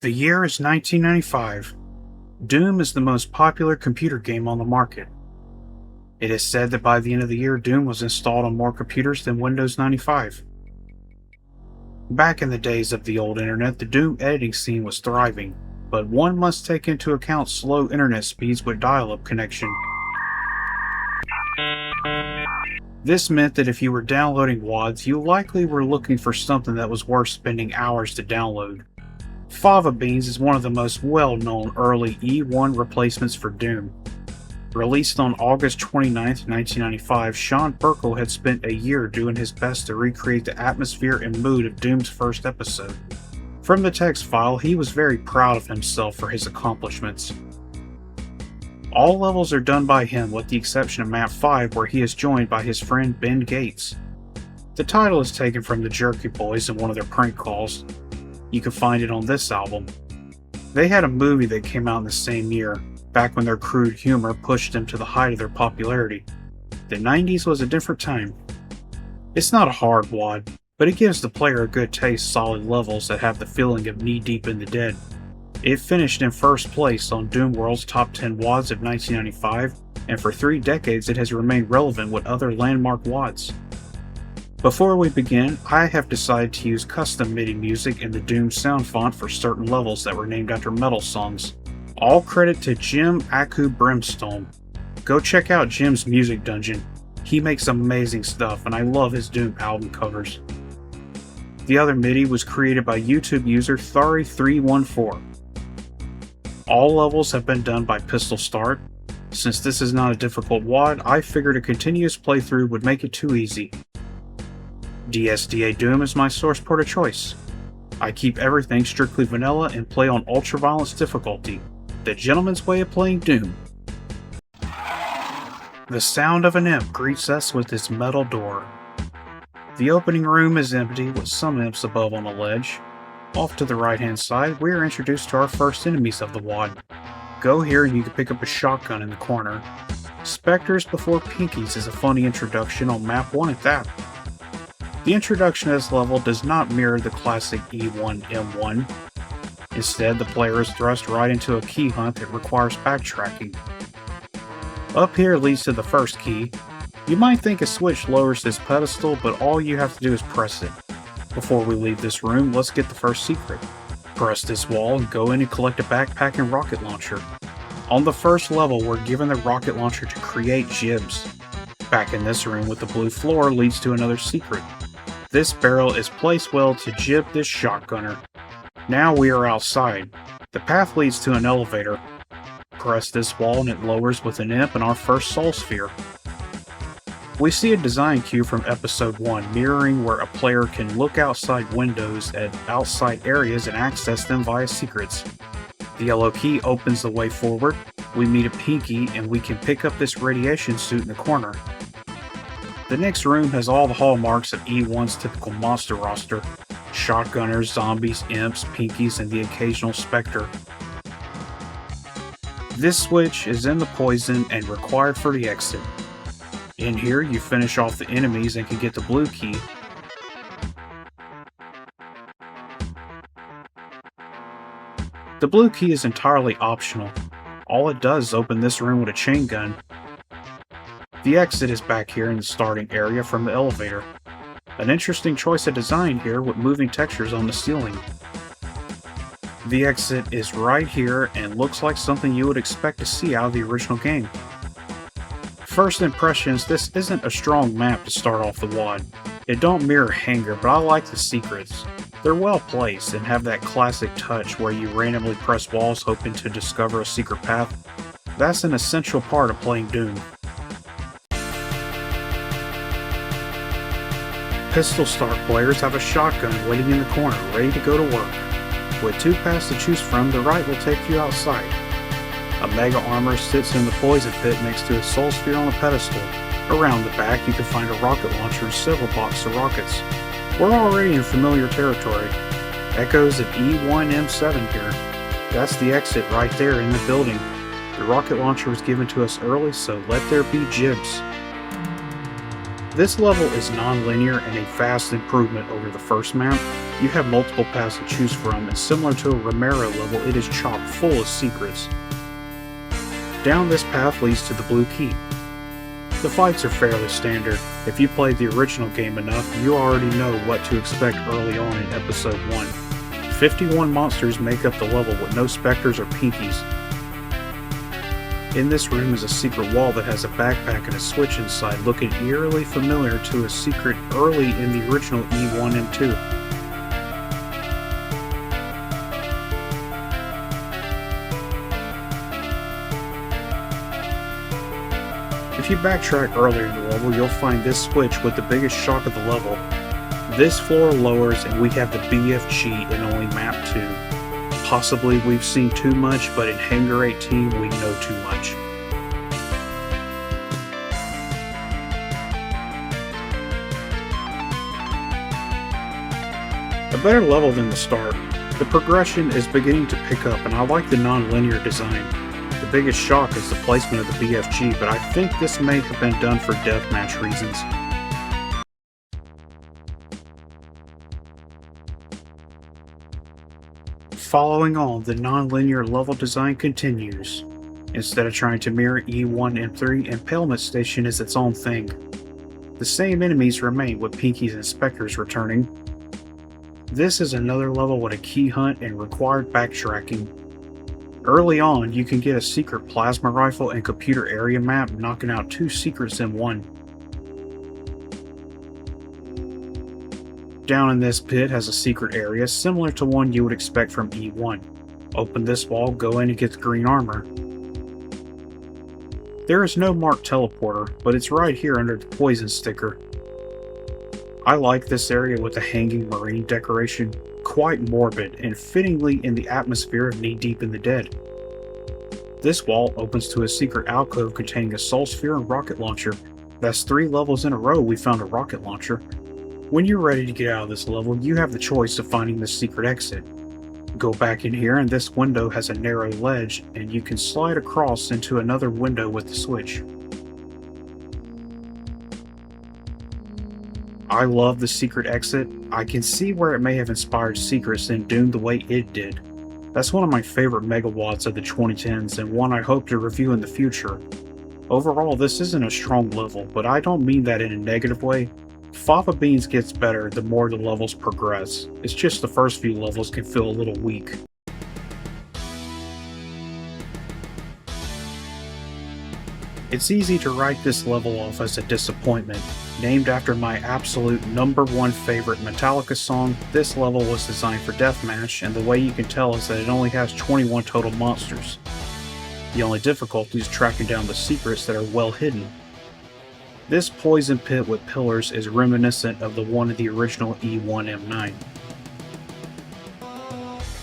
The year is 1995. Doom is the most popular computer game on the market. It is said that by the end of the year, Doom was installed on more computers than Windows 95. Back in the days of the old internet, the Doom editing scene was thriving, but one must take into account slow internet speeds with dial-up connection. This meant that if you were downloading WADs, you likely were looking for something that was worth spending hours to download. Fava Beans is one of the most well-known early E1 replacements for Doom. Released on August 29, 1995, Sean Birkel had spent a year doing his best to recreate the atmosphere and mood of Doom's first episode. From the text file, he was very proud of himself for his accomplishments. All levels are done by him with the exception of Map 5, where he is joined by his friend Ben Gates. The title is taken from the Jerky Boys in one of their prank calls. You can find it on this album. They had a movie that came out in the same year, back when their crude humor pushed them to the height of their popularity. The 90s was a different time. It's not a hard WAD, but it gives the player a good taste solid levels that have the feeling of knee-deep in the dead. It finished in first place on Doom World's Top 10 WADs of 1995, and for 3 decades it has remained relevant with other landmark WADs. Before we begin, I have decided to use custom MIDI music in the Doom sound font for certain levels that were named after metal songs. All credit to Jim Aku Brimstone. Go check out Jim's music dungeon. He makes amazing stuff and I love his Doom album covers. The other MIDI was created by YouTube user Thari314. All levels have been done by Pistol Start. Since this is not a difficult WAD, I figured a continuous playthrough would make it too easy. DSDA Doom is my source port of choice. I keep everything strictly vanilla and play on ultraviolence difficulty, the gentleman's way of playing Doom. The sound of an imp greets us with its metal door. The opening room is empty with some imps above on a ledge. Off to the right hand side, we are introduced to our first enemies of the WAD. Go here and you can pick up a shotgun in the corner. Spectres before Pinkies is a funny introduction on map 1 at that. The introduction to this level does not mirror the classic E1M1. Instead, the player is thrust right into a key hunt that requires backtracking. Up here leads to the first key. You might think a switch lowers this pedestal, but all you have to do is press it. Before we leave this room, let's get the first secret. Press this wall and go in and collect a backpack and rocket launcher. On the first level, we're given the rocket launcher to create jibs. Back in this room with the blue floor leads to another secret. This barrel is placed well to jib this shotgunner. Now we are outside. The path leads to an elevator. Press this wall and it lowers with an imp and our first soul sphere. We see a design cue from episode 1 mirroring where a player can look outside windows at outside areas and access them via secrets. The yellow key opens the way forward. We meet a Pinky and we can pick up this radiation suit in the corner. The next room has all the hallmarks of E1's typical monster roster: shotgunners, zombies, imps, pinkies, and the occasional spectre. This switch is in the poison and required for the exit. In here you finish off the enemies and can get the blue key. The blue key is entirely optional. All it does is open this room with a chain gun. The exit is back here in the starting area from the elevator. An interesting choice of design here with moving textures on the ceiling. The exit is right here and looks like something you would expect to see out of the original game. First impressions, this isn't a strong map to start off the WAD. It don't mirror Hangar, but I like the secrets. They're well placed and have that classic touch where you randomly press walls hoping to discover a secret path. That's an essential part of playing Doom. Pistol Start players have a shotgun waiting in the corner, ready to go to work. With 2 paths to choose from, the right will take you outside. A Mega Armor sits in the poison pit next to a soul sphere on a pedestal. Around the back, you can find a rocket launcher and several boxes of rockets. We're already in familiar territory. Echoes of E1M7 here. That's the exit right there in the building. The rocket launcher was given to us early, so let there be jibs. This level is non-linear and a vast improvement over the first map. You have multiple paths to choose from, and similar to a Romero level, it is chock full of secrets. Down this path leads to the blue key. The fights are fairly standard. If you played the original game enough, you already know what to expect early on in Episode 1. 51 monsters make up the level with no specters or pinkies. In this room is a secret wall that has a backpack and a switch inside, looking eerily familiar to a secret early in the original E1 and 2. If you backtrack earlier in the level, you'll find this switch with the biggest shock of the level. This floor lowers and we have the BFG in only map 2. Possibly we've seen too much, but in Hangar 18 we know too much. A better level than the start. The progression is beginning to pick up and I like the non-linear design. The biggest shock is the placement of the BFG, but I think this may have been done for deathmatch reasons. Following on, the non-linear level design continues. Instead of trying to mirror E1 and 3, Impalement Station is its own thing. The same enemies remain with pinkies and specters returning. This is another level with a key hunt and required backtracking. Early on, you can get a secret plasma rifle and computer area map, knocking out 2 secrets in one. Down in this pit has a secret area similar to one you would expect from E1. Open this wall, go in and get the green armor. There is no marked teleporter, but it's right here under the poison sticker. I like this area with the hanging marine decoration, quite morbid and fittingly in the atmosphere of Knee Deep in the Dead. This wall opens to a secret alcove containing a soul sphere and rocket launcher. That's 3 levels in a row we found a rocket launcher. When you're ready to get out of this level, you have the choice of finding the secret exit. Go back in here and this window has a narrow ledge and you can slide across into another window with the switch. I love the secret exit. I can see where it may have inspired secrets in Doom the way it did. That's one of my favorite megawatts of the 2010s and one I hope to review in the future. Overall, this isn't a strong level, but I don't mean that in a negative way. Fava Beans gets better the more the levels progress. It's just the first few levels can feel a little weak. It's easy to write this level off as a disappointment. Named after my absolute #1 favorite Metallica song, this level was designed for deathmatch, and the way you can tell is that it only has 21 total monsters. The only difficulty is tracking down the secrets that are well hidden. This poison pit with pillars is reminiscent of the one in the original E1 M9.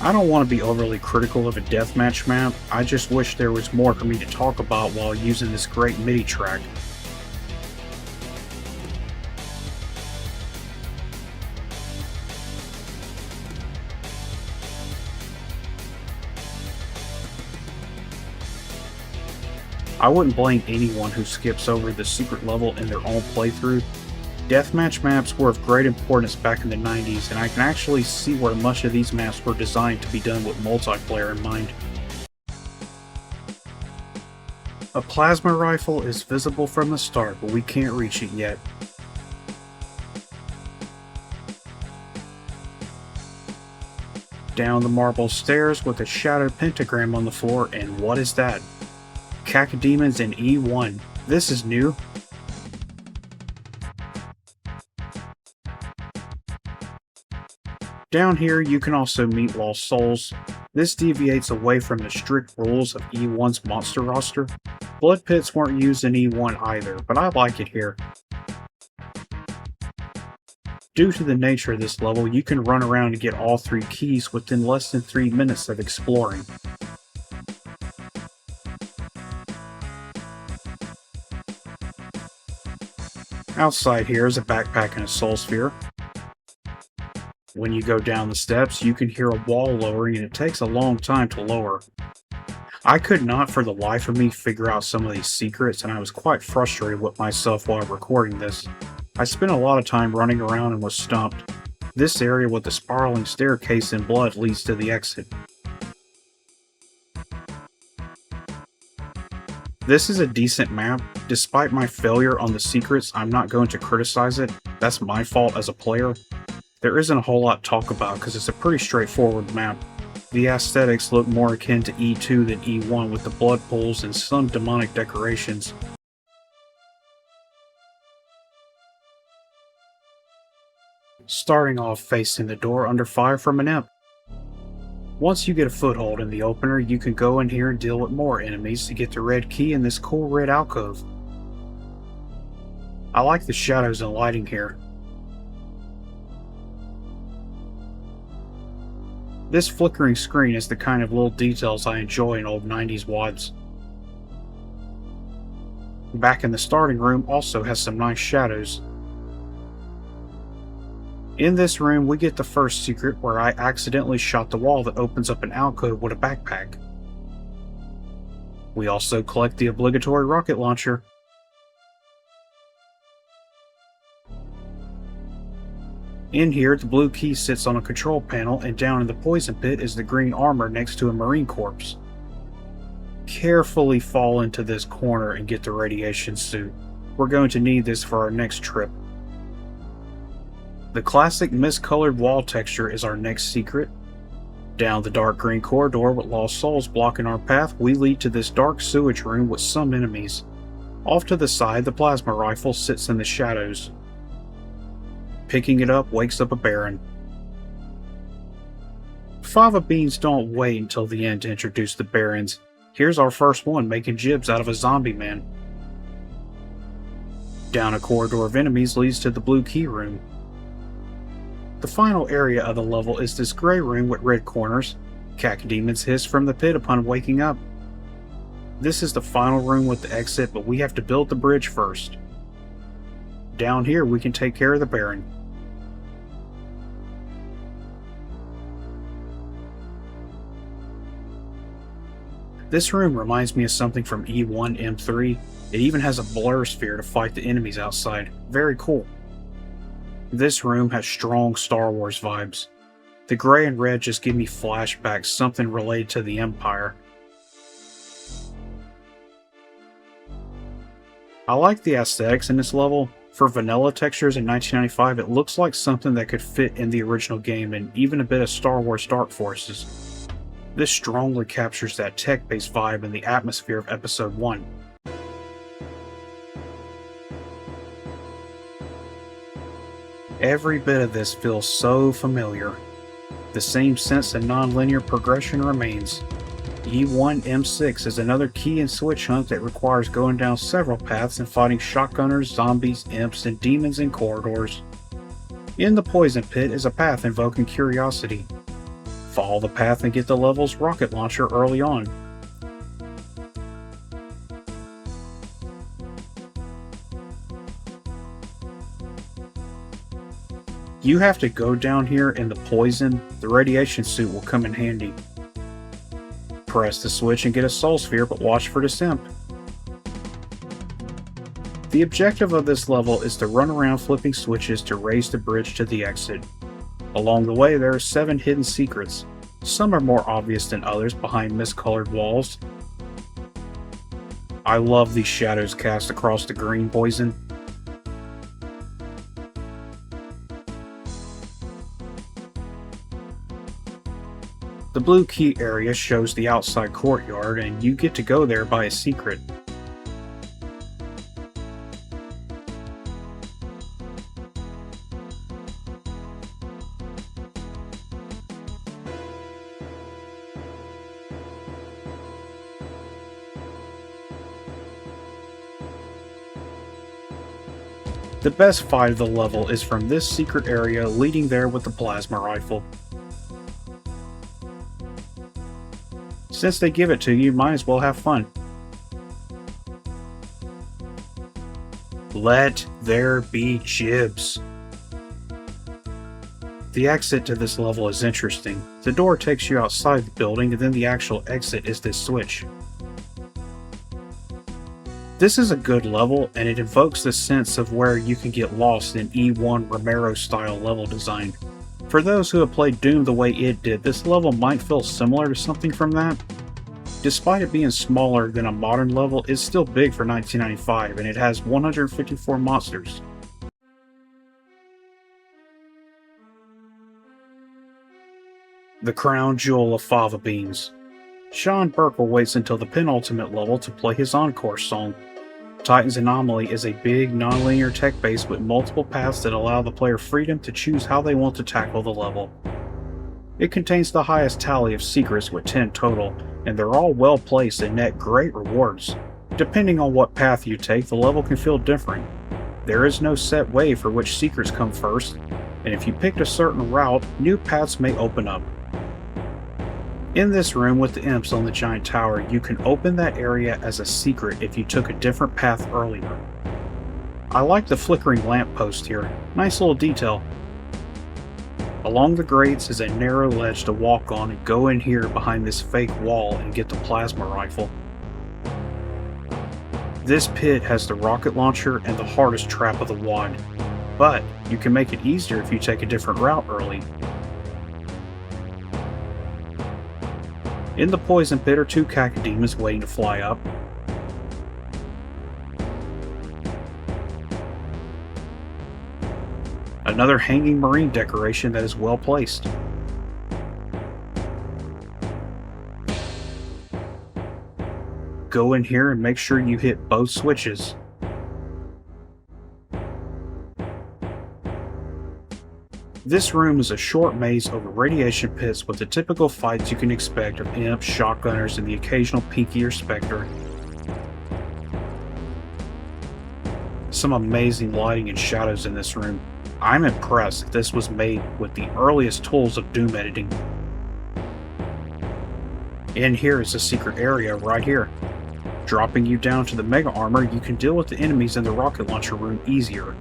I don't want to be overly critical of a deathmatch map, I just wish there was more for me to talk about while using this great MIDI track. I wouldn't blame anyone who skips over the secret level in their own playthrough. Deathmatch maps were of great importance back in the 90s, and I can actually see where much of these maps were designed to be done with multiplayer in mind. A plasma rifle is visible from the start, but we can't reach it yet. Down the marble stairs with a shadowed pentagram on the floor, and what is that? Cacodemons in E1. This is new. Down here you can also meet lost souls. This deviates away from the strict rules of E1's monster roster. Blood pits weren't used in E1 either, but I like it here. Due to the nature of this level, you can run around and get all 3 keys within less than 3 minutes of exploring. Outside here is a backpack and a soul sphere. When you go down the steps, you can hear a wall lowering and it takes a long time to lower. I could not for the life of me figure out some of these secrets, and I was quite frustrated with myself while recording this. I spent a lot of time running around and was stumped. This area with the spiraling staircase in blood leads to the exit. This is a decent map. Despite my failure on the secrets, I'm not going to criticize it. That's my fault as a player. There isn't a whole lot to talk about because it's a pretty straightforward map. The aesthetics look more akin to E2 than E1 with the blood pools and some demonic decorations. Starting off facing the door under fire from an imp. Once you get a foothold in the opener, you can go in here and deal with more enemies to get the red key in this cool red alcove. I like the shadows and lighting here. This flickering screen is the kind of little details I enjoy in old 90s WADs. Back in the starting room also has some nice shadows. In this room, we get the first secret where I accidentally shot the wall that opens up an alcove with a backpack. We also collect the obligatory rocket launcher. In here, the blue key sits on a control panel, and down in the poison pit is the green armor next to a marine corpse. Carefully fall into this corner and get the radiation suit. We're going to need this for our next trip. The classic mist-colored wall texture is our next secret. Down the dark green corridor with lost souls blocking our path, we lead to this dark sewage room with some enemies. Off to the side, the plasma rifle sits in the shadows. Picking it up wakes up a Baron. Fava beans don't wait until the end to introduce the Barons. Here's our first one making jibs out of a zombie man. Down a corridor of enemies leads to the blue key room. The final area of the level is this gray room with red corners. Cacodemons hiss from the pit upon waking up. This is the final room with the exit, but we have to build the bridge first. Down here we can take care of the Baron. This room reminds me of something from E1 M3. It even has a blur sphere to fight the enemies outside. Very cool. This room has strong Star Wars vibes. The gray and red just give me flashbacks, something related to the Empire. I like the aesthetics in this level. For vanilla textures in 1995, it looks like something that could fit in the original game and even a bit of Star Wars Dark Forces. This strongly captures that tech-based vibe in the atmosphere of Episode 1. Every bit of this feels so familiar. The same sense of non-linear progression remains. E1 M6 is another key and switch hunt that requires going down several paths and fighting shotgunners, zombies, imps, and demons in corridors. In the poison pit is a path invoking curiosity. Follow the path and get the level's rocket launcher early on. You have to go down here in the poison. The radiation suit will come in handy. Press the switch and get a soul sphere, but watch for this imp. The objective of this level is to run around flipping switches to raise the bridge to the exit. Along the way there are 7 hidden secrets. Some are more obvious than others behind mist-colored walls. I love these shadows cast across the green poison. The blue key area shows the outside courtyard, and you get to go there by a secret. The best fight of the level is from this secret area leading there with the plasma rifle. Since they give it to you, might as well have fun. Let there be jibs. The exit to this level is interesting. The door takes you outside the building, and then the actual exit is this switch. This is a good level, and it evokes the sense of where you can get lost in E1 Romero style level design. For those who have played Doom the way it did, this level might feel similar to something from that. Despite it being smaller than a modern level, it's still big for 1995, and it has 154 monsters. The crown jewel of fava beans. Sean Birkel waits until the penultimate level to play his encore song. Titan's Anomaly is a big, non-linear tech base with multiple paths that allow the player freedom to choose how they want to tackle the level. It contains the highest tally of secrets with 10 total, and they're all well placed and net great rewards. Depending on what path you take, the level can feel different. There is no set way for which secrets come first, and if you picked a certain route, new paths may open up. In this room with the imps on the giant tower, you can open that area as a secret if you took a different path earlier. I like the flickering lamppost here, nice little detail. Along the grates is a narrow ledge to walk on, and go in here behind this fake wall and get the plasma rifle. This pit has the rocket launcher and the hardest trap of the WAD, but you can make it easier if you take a different route early. In the poison pit are 2 cacodemons waiting to fly up. Another hanging marine decoration that is well placed. Go in here and make sure you hit both switches. This room is a short maze over radiation pits with the typical fights you can expect of imps, shotgunners, and the occasional pinkier specter. Some amazing lighting and shadows in this room. I'm impressed that this was made with the earliest tools of Doom editing. In here is a secret area right here. Dropping you down to the mega armor, you can deal with the enemies in the rocket launcher room easier.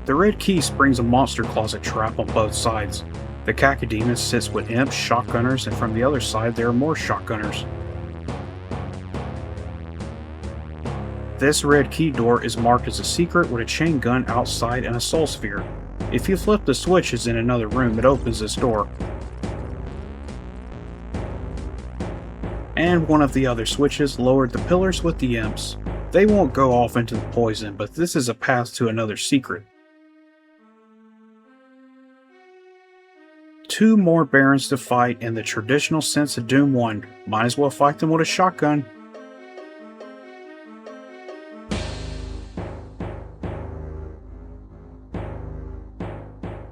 The red key springs a monster closet trap on both sides. The cacodemon sits with imps, shotgunners, and from the other side there are more shotgunners. This red key door is marked as a secret with a chain gun outside and a soul sphere. If you flip the switches in another room, it opens this door. And one of the other switches lowered the pillars with the imps. They won't go off into the poison, but this is a path to another secret. 2 more barons to fight in the traditional sense of Doom 1. Might as well fight them with a shotgun.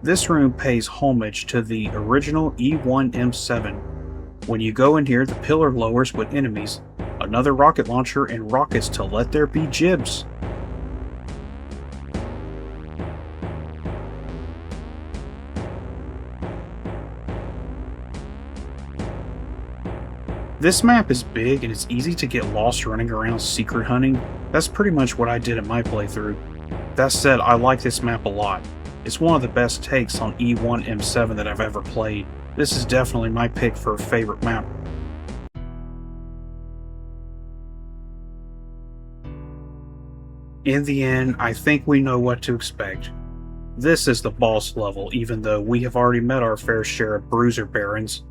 This room pays homage to the original E1 M7. When you go in here, the pillar lowers with enemies, another rocket launcher, and rockets to let there be jibs. This map is big and it's easy to get lost running around secret hunting. That's pretty much what I did in my playthrough. That said, I like this map a lot. It's one of the best takes on E1 M7 that I've ever played. This is definitely my pick for a favorite map. In the end, I think we know what to expect. This is the boss level, even though we have already met our fair share of bruiser barons.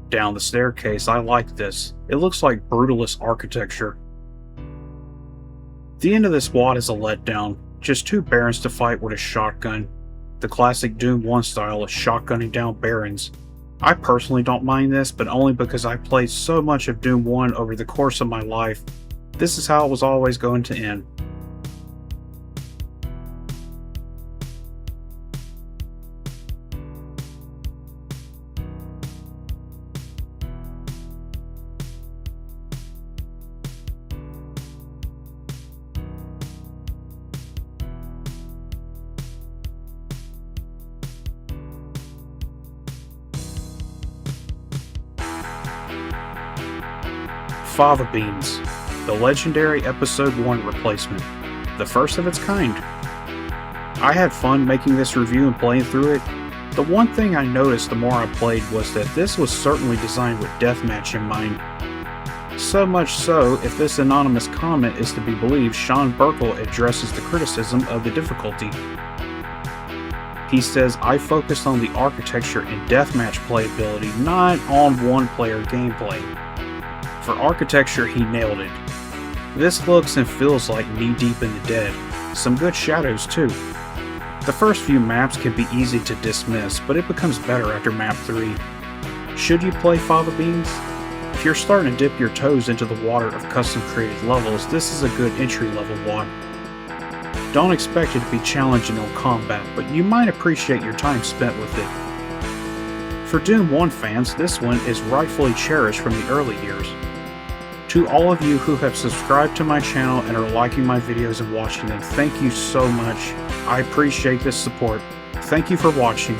Down the staircase, I like this. It looks like brutalist architecture. The end of this WAD is a letdown. Just 2 barons to fight with a shotgun. The classic Doom 1 style of shotgunning down barons. I personally don't mind this, but only because I played so much of Doom 1 over the course of my life. This is how it was always going to end. Fava Beans, the legendary Episode 1 replacement, the first of its kind. I had fun making this review and playing through it. The one thing I noticed the more I played was that this was certainly designed with deathmatch in mind. So much so, if this anonymous comment is to be believed, Sean Birkel addresses the criticism of the difficulty. He says, I focused on the architecture and deathmatch playability, not on one-player gameplay. For architecture, he nailed it. This looks and feels like knee-deep in the dead. Some good shadows too. The first few maps can be easy to dismiss, but it becomes better after map 3. Should you play Fava Beans? If you're starting to dip your toes into the water of custom-created levels, this is a good entry-level WAD. Don't expect it to be challenging on combat, but you might appreciate your time spent with it. For Doom 1 fans, this one is rightfully cherished from the early years. To all of you who have subscribed to my channel and are liking my videos and watching them, thank you so much. I appreciate this support. Thank you for watching.